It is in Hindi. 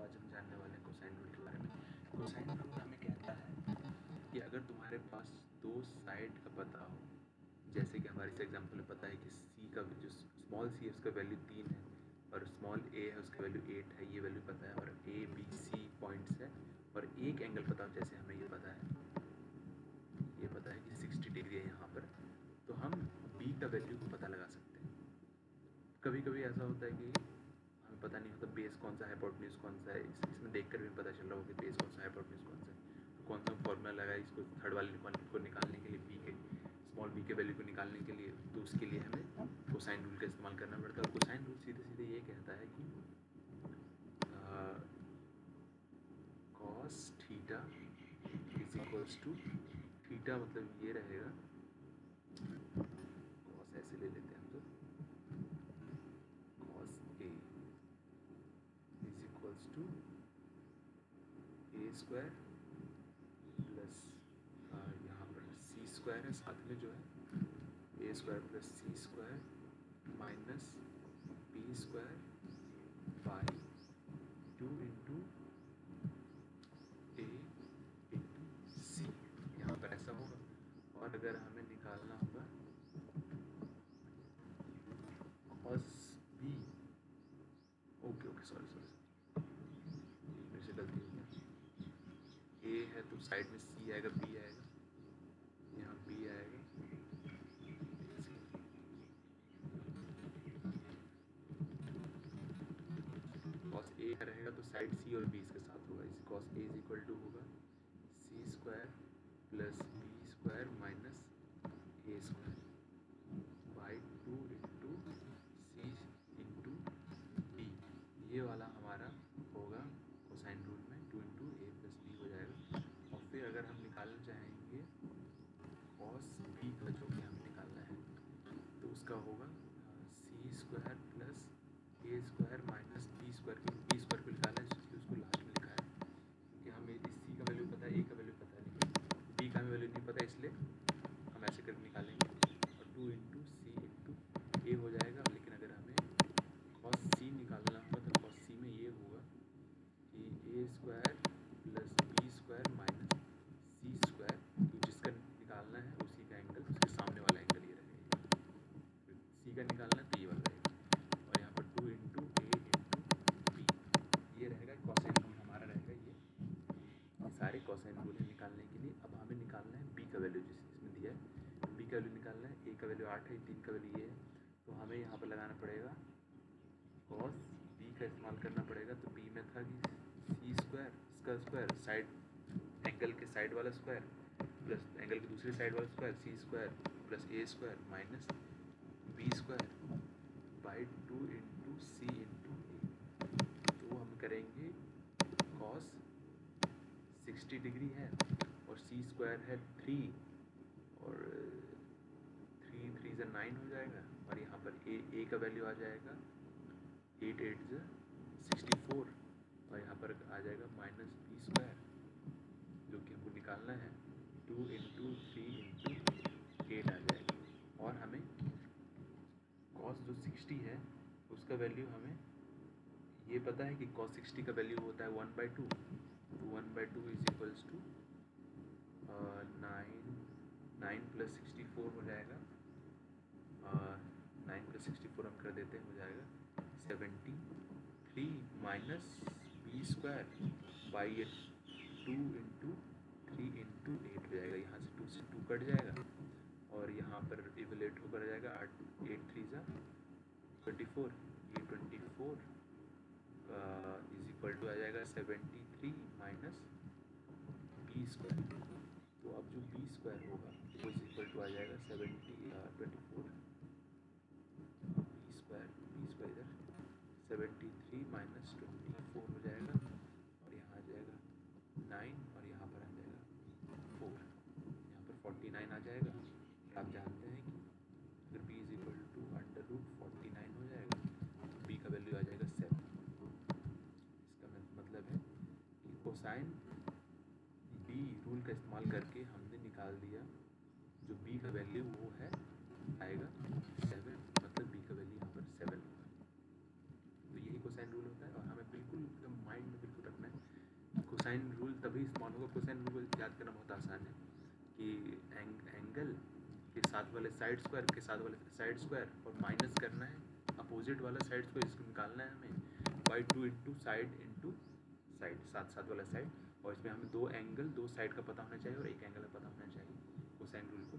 आज हम जानने वाले हैं कोसाइन रूल के बारे में। कोसाइन रूल हमें कहता है कि अगर तुम्हारे पास दो साइड का पता हो, जैसे कि हमारे इस एग्जाम्पल में पता है कि सी का जो स्मॉल सी है उसका वैल्यू 3 है और स्मॉल ए है उसका वैल्यू 8 है, ये वैल्यू पता है, और ए बी सी पॉइंट्स है और एक एंगल पता हो, जैसे हमें ये पता है कि 60 डिग्री है यहाँ पर, तो हम बी का वैल्यू को पता लगा सकते हैं। कभी कभी ऐसा होता है कि हमें पता नहीं होता बेस कौन सा हाइपोटेन्यूज कौन सा है, इसमें देखकर भी पता चल रहा होगा कि बेस कौन सा हाइपोटेन्यूज कौन सा है, तो कौन सा फॉर्मूला लगा इसको थर्ड वाले को निकालने के लिए, बी के स्मॉल बी के वैल्यू को निकालने के लिए, तो उसके लिए हमें कोसाइन रूल का इस्तेमाल करना पड़ता है। और कोसाइन रूल सीधे सीधे ये कहता है कि cos theta is equals to, theta मतलब ये रहेगा, कॉस ऐसे ले लेते हैं हम तो, cos A is equals to A square plus यहाँ पर सी स्क्वायर है साथ में जो है, A square plus C square minus B square by 2 into A into C, यहाँ पर ऐसा होगा। और अगर हमें निकालना होगा कॉस बी, ओके सॉरी मेरे से गलती हो गई, ए है तो साइड में सी आएगा, बी आएगा, यहाँ बी आएगा, कॉस ए रहेगा तो साइड सी और बी इसके साथ होगा, इसी cos A is equal to होगा C square plus B square minus A square by 2 into C into B, ये वाला हमारा होगा कोसाइन रूल में 2 इंटू ए प्लस बी हो जाएगा। और फिर अगर हम निकालना चाहेंगे कॉस बी का, जो कि हमें निकालना है, तो उसका होगा C square plus A square minus B square, क्योंकि बी स्क्वायर को निकालना है इसलिए उसको लास्ट में लिखा है, क्योंकि हमें इस सी का वैल्यू पता है, ए का वैल्यू पता है, लेकिन बी का हमें वैल्यू नहीं पता, इसलिए हम ऐसे करके निकालेंगे और 2 इंटू सी इंटू ए हो जाएगा। लेकिन अगर हमें कॉस सी निकालना होगा तो कॉस सी में ये होगा कि A square plus B square minus C square, तो जिसका निकालना है उसी का एंगल, उसके सामने वाला एंगल ये रहेगा, सी का निकालना है तो ये वाला रहेगा, और यहाँ पर 2 इंटू ए इंटू बी, ये रहेगा कोसाइन रूल हमारा रहेगा। ये सारे कोसाइन रूल है निकालने के लिए। अब हमें निकालना है बी का वैल्यू, जिस इसमें दिया है बी का वैल्यू निकालना है, ए का वैल्यू 8 है, 3 का वैल्यू ये है, तो हमें यहाँ पर लगाना पड़ेगा कॉस बी का इस्तेमाल करना पड़ेगा। तो बी में था कि सी स्क्वायर, इसका स्क्वायर साइड एंगल के साइड वाला स्क्वायर प्लस एंगल की दूसरी साइड वाला square, C square plus A square minus B square by 2 into C into A, तो हम करेंगे कॉस 60 डिग्री है और सी स्क्वायर है 3 और 3 3 से 9 हो जाएगा, और यहाँ पर ए का वैल्यू आ जाएगा 8 8 से 64, और यहाँ पर आ जाएगा माइनस बी स्क्वायर, जो कि हमको निकालना है 2 इंटू 3 इंटू 8 आ जाएगा। और हमें कॉस जो 60 है उसका वैल्यू हमें ये पता है कि कॉस 60 का वैल्यू होता है 1/2, तो 1/2 इज इक्वल्स टू 9 प्लस 64 हो जाएगा, 9 प्लस 64 हम कर देते हैं, हो जाएगा 73 minus B square by 2 into 3 into 8 हो जाएगा, यहाँ से 2 से 2 कट जाएगा और यहाँ पर इवलेट होकर आ जाएगा 8 8 3 जा 24, ये 24 इज इक्वल टू आ जाएगा 73 माइनस बी स्क्वायर। तो अब जो बी स्क्वायर होगा वो इज इक्वल टू आ जाएगा 24 बी स्क्वायर इधर 73 माइनस 24 हो जाएगा, और यहाँ आ जाएगा 9 और यहाँ पर आ जाएगा 4, यहाँ पर 49 आ जाएगा। आप जानते हैं कि अगर b इज इक्वल टू √49 हो जाएगा तो b का वैल्यू आ जाएगा 7। इसका मतलब है कि कोसाइन बी रूल का इस्तेमाल करके हमने निकाल दिया जो b का वैल्यू वो है आएगा 7, मतलब b का वैल्यू यहाँ पर 7 होगा। तो यही कोसाइन रूल होता है और हमें बिल्कुल एकदम माइंड में बिल्कुल कोसाइन रूल तभी इस्तेमाल होगा, कोसाइन रूल याद करना बहुत आसान है कि एंगल के साथ वाले साइड स्क्वायर के साथ वाले साइड स्क्वायर और माइनस करना है अपोजिट वाला साइड स्क्वायर, इसको निकालना है हमें बाई 2 इंटू साइड साथ साथ वाला साइड, और इसमें हमें दो एंगल दो साइड का पता होना चाहिए और एक एंगल का पता होना चाहिए कोसाइन रूल को